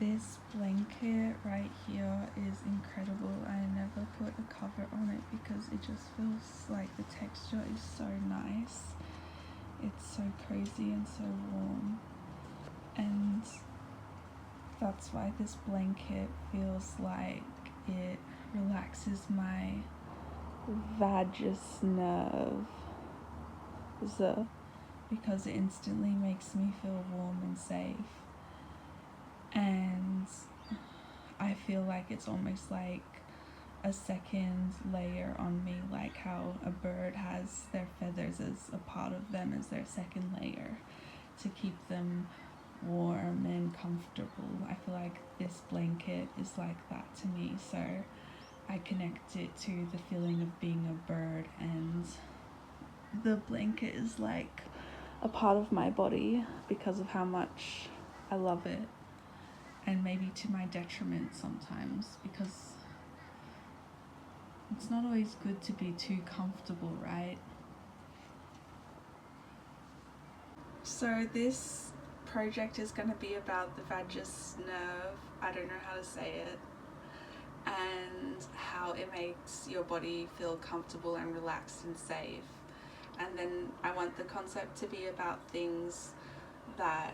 This blanket right here is incredible. I never put a cover on it because it just feels like the texture is so nice. It's so cozy and so warm, and that's why this blanket feels like it relaxes my vagus nerve, because it instantly makes me feel warm and safe. And I feel like it's almost like a second layer on me, like how a bird has their feathers as a part of them as their second layer to keep them warm and comfortable. I feel like this blanket is like that to me, so I connect it to the feeling of being a bird, and the blanket is like a part of my body because of how much I love it, and maybe to my detriment sometimes, because it's not always good to be too comfortable, right? So this project is going to be about the vagus nerve, I don't know how to say it, and how it makes your body feel comfortable and relaxed and safe. And then I want the concept to be about things that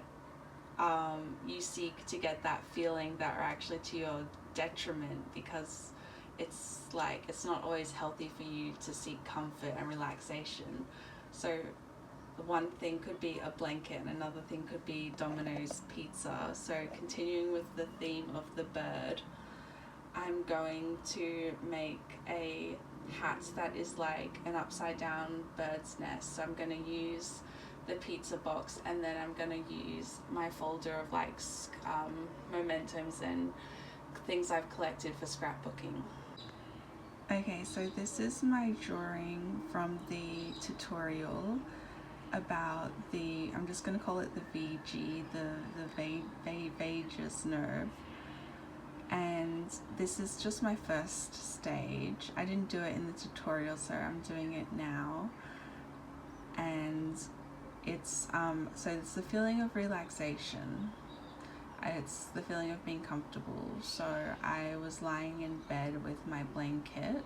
you seek to get that feeling that are actually to your detriment, because it's like it's not always healthy for you to seek comfort and relaxation. So one thing could be a blanket and another thing could be Domino's pizza. So continuing with the theme of the bird, I'm going to make a hat that is like an upside down bird's nest. So I'm going to use the pizza box, and then I'm going to use my folder of like mementos and things I've collected for scrapbooking. Okay, so this is my drawing from the tutorial about the, I'm just going to call it the VG, the vagus nerve. And this is just my first stage. I didn't do it in the tutorial, so I'm doing it now. And it's so it's the feeling of relaxation. It's the feeling of being comfortable. So I was lying in bed with my blanket,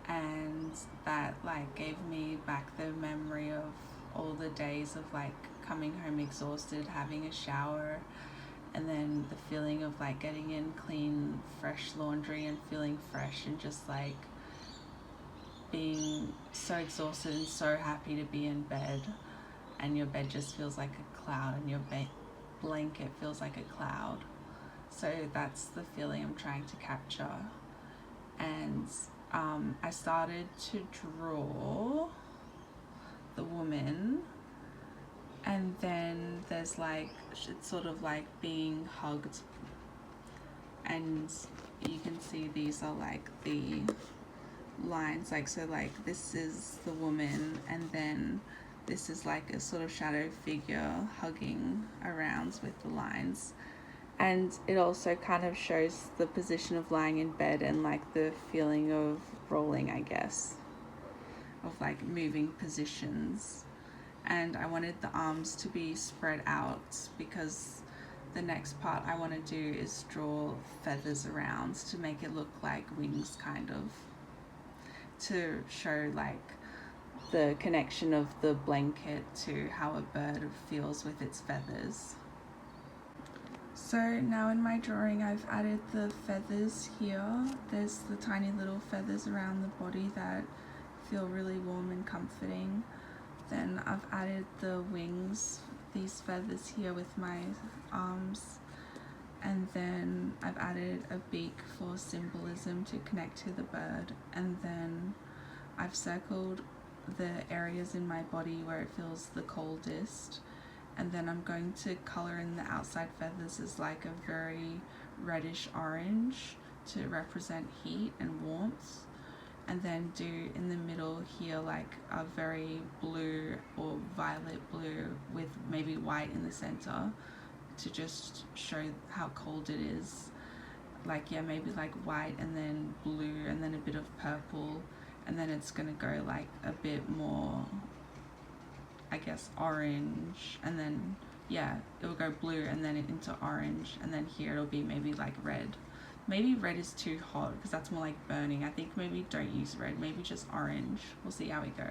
and that like gave me back the memory of all the days of like coming home exhausted, having a shower, and then the feeling of like getting in clean, fresh laundry and feeling fresh, and just like being so exhausted and so happy to be in bed, and your bed just feels like a cloud, and your blanket feels like a cloud. So that's the feeling I'm trying to capture. And I started to draw the woman, and then there's like, it's sort of like being hugged, and you can see these are like the lines, like, so like this is the woman, and then this is like a sort of shadow figure hugging around with the lines. And it also kind of shows the position of lying in bed and like the feeling of rolling, I guess, of like moving positions. And I wanted the arms to be spread out because the next part I want to do is draw feathers around to make it look like wings, kind of, to show like the connection of the blanket to how a bird feels with its feathers. So now in my drawing I've added the feathers here. There's the tiny little feathers around the body that feel really warm and comforting. Then I've added the wings, these feathers here with my arms, and then I've added a beak for symbolism to connect to the bird, and then I've circled the areas in my body where it feels the coldest, and then I'm going to color in the outside feathers as like a very reddish orange to represent heat and warmth, and then do in the middle here like a very blue or violet blue with maybe white in the center to just show how cold it is. Like, yeah, maybe like white and then blue and then a bit of purple, and then it's gonna go like a bit more, I guess, orange, and then yeah, it'll go blue and then into orange, and then here it'll be maybe like red. Maybe red is too hot because that's more like burning. I think maybe don't use red, maybe just orange. We'll see how we go.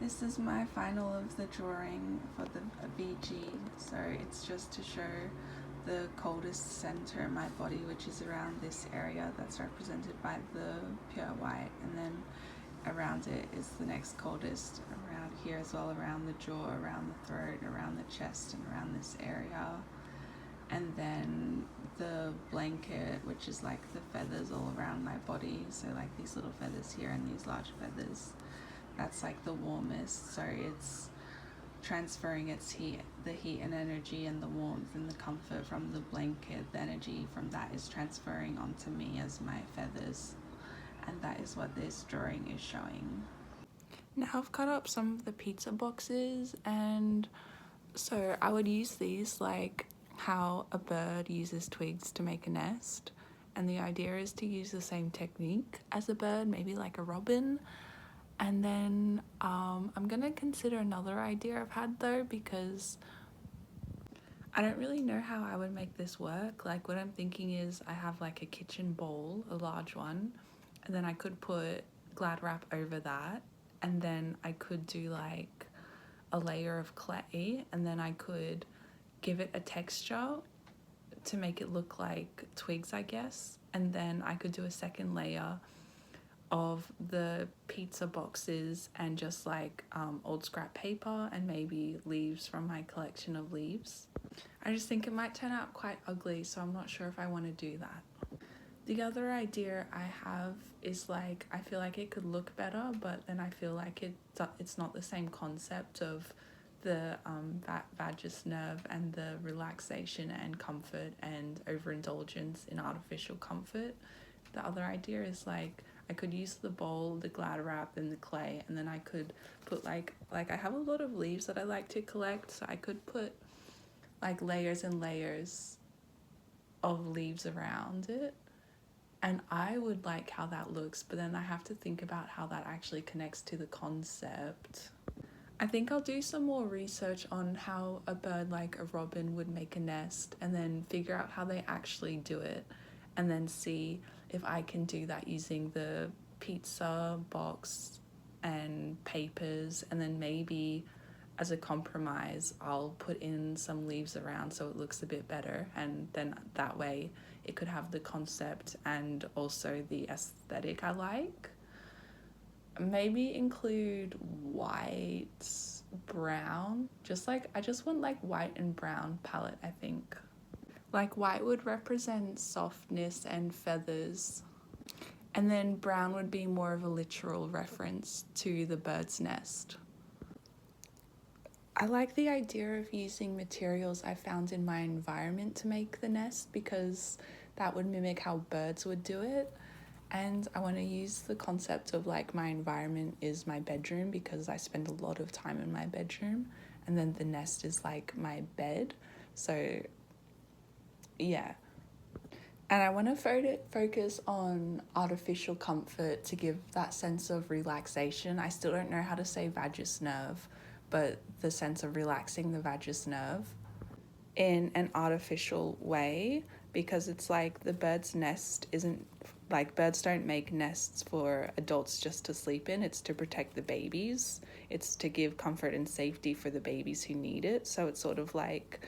This is my final of the drawing for the VG, so it's just to show the coldest center in my body, which is around this area that's represented by the pure white, and then around it is the next coldest around here as well, around the jaw, around the throat, around the chest, and around this area. And then the blanket, which is like the feathers all around my body, so like these little feathers here and these large feathers, that's like the warmest, so it's transferring its heat, the heat and energy and the warmth and the comfort from the blanket. The energy from that is transferring onto me as my feathers, and that is what this drawing is showing. Now I've cut up some of the pizza boxes, and so I would use these like how a bird uses twigs to make a nest, and the idea is to use the same technique as a bird, maybe like a robin. And then I'm gonna consider another idea I've had though, because I don't really know how I would make this work. Like what I'm thinking is I have like a kitchen bowl, a large one, and then I could put Glad wrap over that, and then I could do like a layer of clay, and then I could give it a texture to make it look like twigs, I guess, and then I could do a second layer of the pizza boxes and just like old scrap paper and maybe leaves from my collection of leaves. I just think it might turn out quite ugly, so I'm not sure if I want to do that. The other idea I have is like, I feel like it could look better, but then I feel like it's not the same concept of the vagus nerve and the relaxation and comfort and overindulgence in artificial comfort. The other idea is like, I could use the bowl, the Glad wrap, and the clay, and then I could put like I have a lot of leaves that I like to collect, so I could put like layers and layers of leaves around it, and I would like how that looks, but then I have to think about how that actually connects to the concept. I think I'll do some more research on how a bird like a robin would make a nest, and then figure out how they actually do it, and then see if I can do that using the pizza box and papers, and then maybe as a compromise I'll put in some leaves around so it looks a bit better, and then that way it could have the concept and also the aesthetic I like. Maybe include white, brown, I just want like white and brown palette, I think. Like white would represent softness and feathers, and then brown would be more of a literal reference to the bird's nest. I like the idea of using materials I found in my environment to make the nest, because that would mimic how birds would do it. And I want to use the concept of like my environment is my bedroom, because I spend a lot of time in my bedroom, and then the nest is like my bed. So yeah. And I want to focus on artificial comfort to give that sense of relaxation. I still don't know how to say vagus nerve, but the sense of relaxing the vagus nerve in an artificial way, because it's like the bird's nest isn't like, birds don't make nests for adults just to sleep in. It's to protect the babies. It's to give comfort and safety for the babies who need it. So it's sort of like,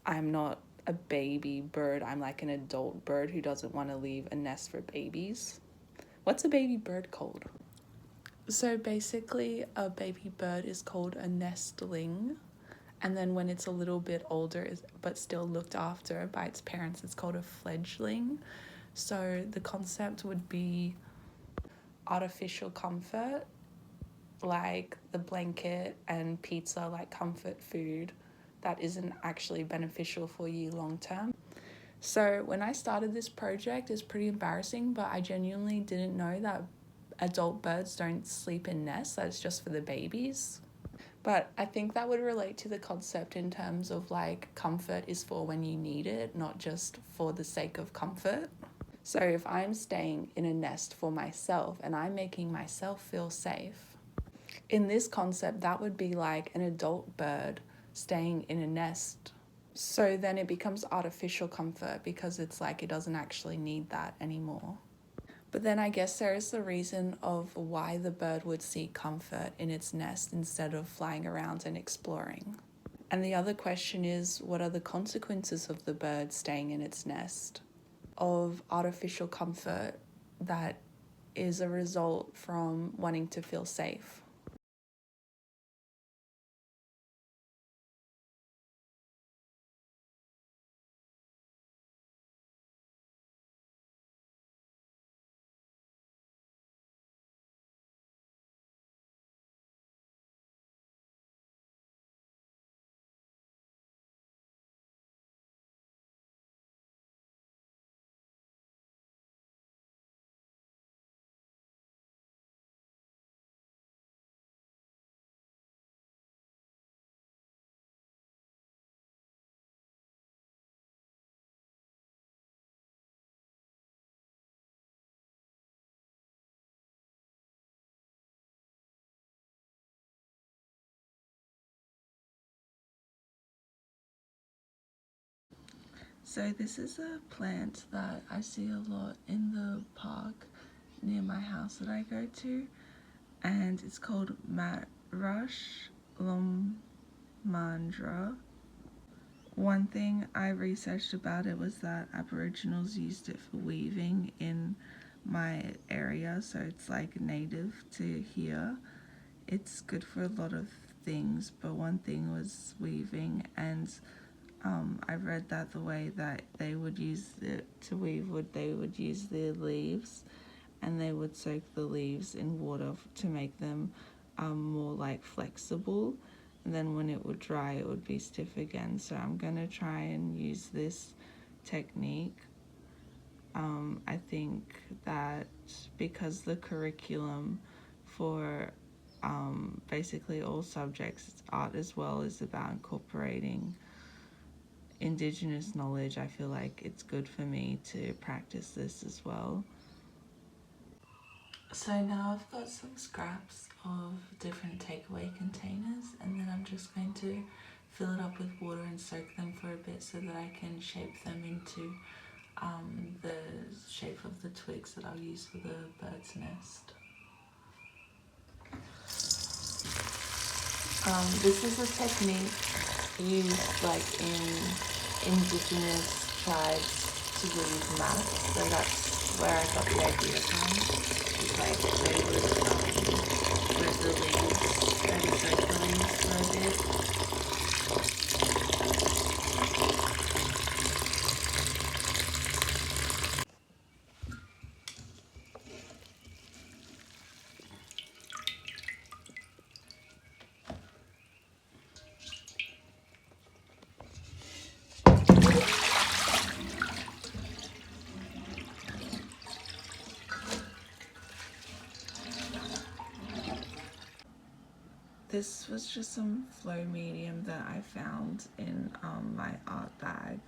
I'm not a baby bird, I'm like an adult bird who doesn't want to leave a nest for babies. What's a baby bird called? So basically a baby bird is called a nestling, and then when it's a little bit older but still looked after by its parents, it's called a fledgling. So the concept would be artificial comfort, like the blanket and pizza, like comfort food that isn't actually beneficial for you long term. So when I started this project, it's pretty embarrassing, but I genuinely didn't know that adult birds don't sleep in nests, that it's just for the babies. But I think that would relate to the concept in terms of like, comfort is for when you need it, not just for the sake of comfort. So if I'm staying in a nest for myself and I'm making myself feel safe, in this concept, that would be like an adult bird staying in a nest. So then it becomes artificial comfort because it's like it doesn't actually need that anymore. But then I guess there is the reason of why the bird would seek comfort in its nest instead of flying around and exploring. And the other question is, what are the consequences of the bird staying in its nest? Of artificial comfort that is a result from wanting to feel safe. So this is a plant that I see a lot in the park near my house that I go to, and it's called Matrush Lomandra. One thing I researched about it was that Aboriginals used it for weaving in my area, so it's like native to here. It's good for a lot of things, but one thing was weaving, and I read that the way that they would use it to weave they would use the leaves, and they would soak the leaves in water to make them more like flexible, and then when it would dry it would be stiff again. So I'm gonna try and use this technique. I think that because the curriculum for basically all subjects, art as well, is about incorporating Indigenous knowledge, I feel like it's good for me to practice this as well. So now I've got some scraps of different takeaway containers, and then I'm just going to fill it up with water and soak them for a bit so that I can shape them into the shape of the twigs that I'll use for the bird's nest. This is a technique used like in Indigenous tribes to weave mats, so that's where I got the idea from. It's like they would rip the leaves and soak the leaves for a bit. This was just some flow medium that I found in my art bag.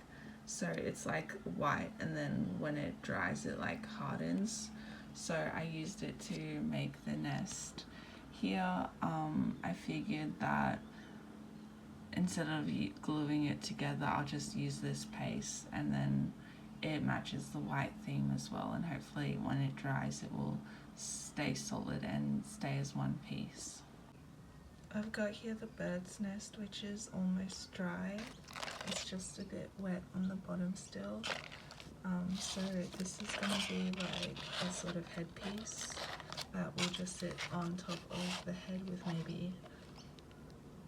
So it's like white, and then when it dries it like hardens. So I used it to make the nest. Here I figured that instead of gluing it together, I'll just use this paste, and then it matches the white theme as well, and hopefully when it dries it will stay solid and stay as one piece. I've got here the bird's nest, which is almost dry. It's just a bit wet on the bottom still. So this is going to be like a sort of headpiece that will just sit on top of the head with maybe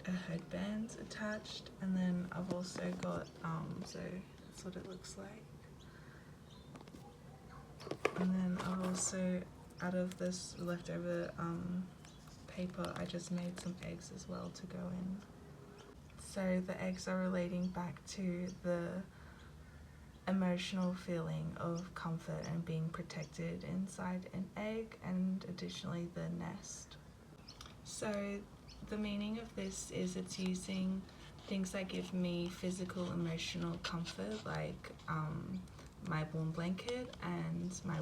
a headband attached. And then I've also got, so that's what it looks like. And then I've also, out of this leftover paper, I just made some eggs as well to go in. So the eggs are relating back to the emotional feeling of comfort and being protected inside an egg, and additionally the nest. So the meaning of this is it's using things that give me physical emotional comfort, like my warm blanket and my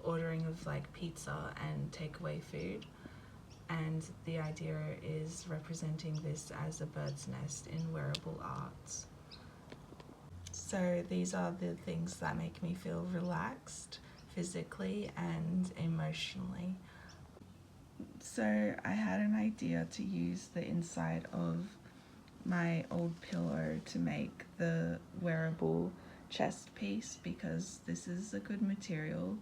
ordering of like pizza and takeaway food. and the idea is representing this as a bird's nest in wearable arts. So these are the things that make me feel relaxed physically and emotionally. So I had an idea to use the inside of my old pillow to make the wearable chest piece, because this is a good material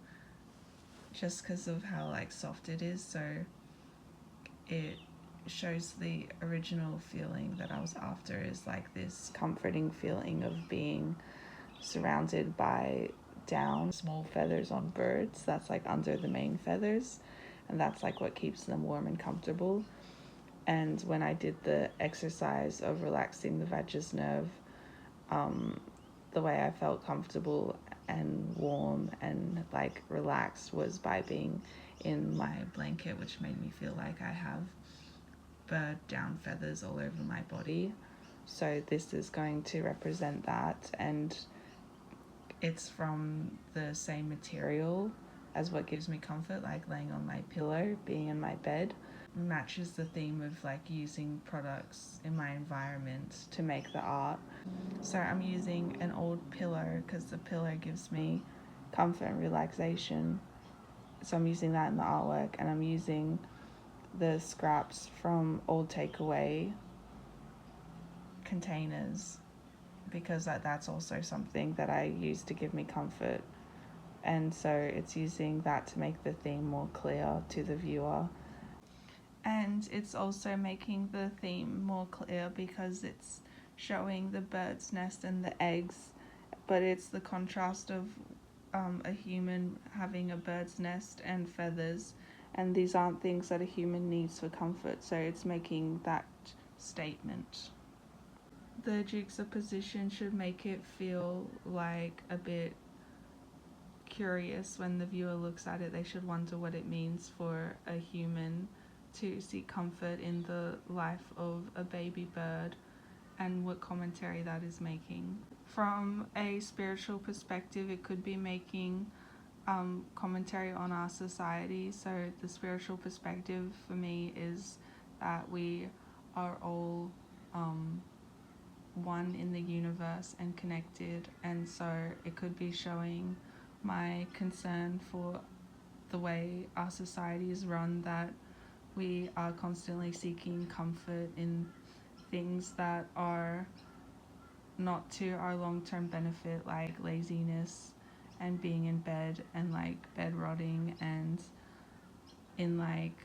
just because of how like soft it is, so it shows the original feeling that I was after, is like this comforting feeling of being surrounded by down, small feathers on birds that's like under the main feathers, and that's like what keeps them warm and comfortable. And when I did the exercise of relaxing the vagus nerve, the way I felt comfortable and warm and like relaxed was by being in my blanket, which made me feel like I have bird down feathers all over my body. So this is going to represent that, and it's from the same material as what gives me comfort, like laying on my pillow, being in my bed. It matches the theme of like using products in my environment to make the art. So I'm using an old pillow because the pillow gives me comfort and relaxation. So I'm using that in the artwork, and I'm using the scraps from old takeaway containers because that's also something that I use to give me comfort. And so it's using that to make the theme more clear to the viewer. And it's also making the theme more clear because it's showing the bird's nest and the eggs, but it's the contrast of a human having a bird's nest and feathers, and these aren't things that a human needs for comfort, so it's making that statement. The juxtaposition should make it feel like a bit curious. When the viewer looks at it, they should wonder what it means for a human to seek comfort in the life of a baby bird and what commentary that is making. From a spiritual perspective, it could be making commentary on our society. So the spiritual perspective for me is that we are all one in the universe and connected, and so it could be showing my concern for the way our society is run, that we are constantly seeking comfort in things that are not to our long-term benefit, like laziness and being in bed and like bed rotting, and in like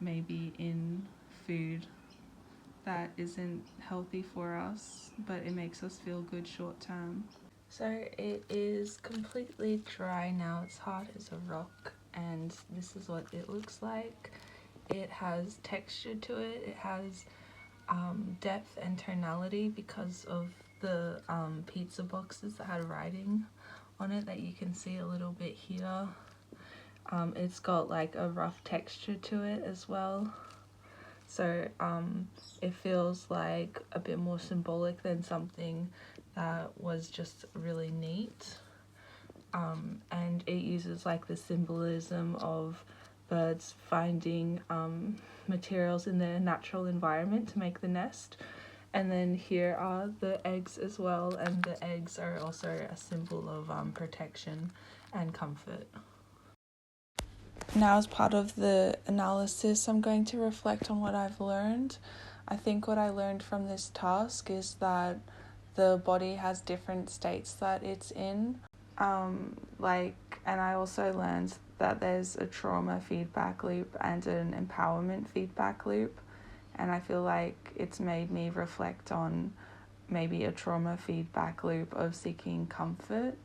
maybe in food that isn't healthy for us, but it makes us feel good short term. So it is completely dry now, it's hard as a rock, and this is what it looks like. It has texture to it, it has depth and tonality because of the pizza boxes that had writing on it that you can see a little bit here. It's got like a rough texture to it as well. So it feels like a bit more symbolic than something that was just really neat. And it uses like the symbolism of birds finding materials in their natural environment to make the nest. And then here are the eggs as well, and the eggs are also a symbol of protection and comfort. Now, as part of the analysis, I'm going to reflect on what I've learned. I think what I learned from this task is that the body has different states that it's in. And I also learned that there's a trauma feedback loop and an empowerment feedback loop. And I feel like it's made me reflect on maybe a trauma feedback loop of seeking comfort.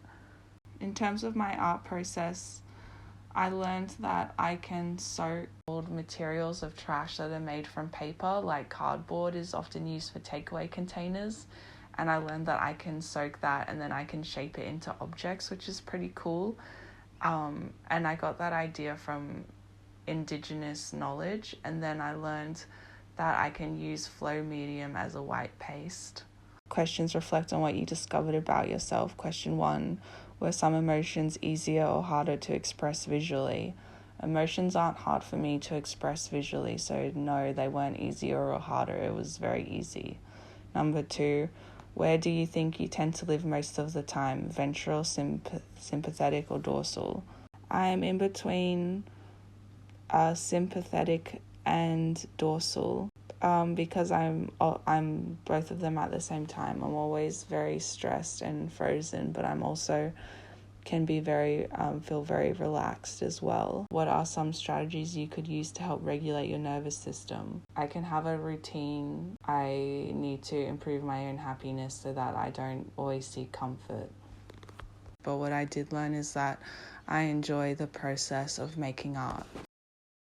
In terms of my art process, I learned that I can soak old materials of trash that are made from paper, like cardboard is often used for takeaway containers. And I learned that I can soak that and then I can shape it into objects, which is pretty cool. And I got that idea from Indigenous knowledge. And then I learned that I can use flow medium as a white paste. Questions reflect on what you discovered about yourself. Question 1, were some emotions easier or harder to express visually? Emotions aren't hard for me to express visually, so no, they weren't easier or harder. It was very easy. Number 2, where do you think you tend to live most of the time? Ventral, sympathetic, or dorsal? I'm in between sympathetic and dorsal. Because I'm both of them at the same time. I'm always very stressed and frozen, but I'm also can be feel very relaxed as well. What are some strategies you could use to help regulate your nervous system? I can have a routine. I need to improve my own happiness so that I don't always seek comfort. But what I did learn is that I enjoy the process of making art.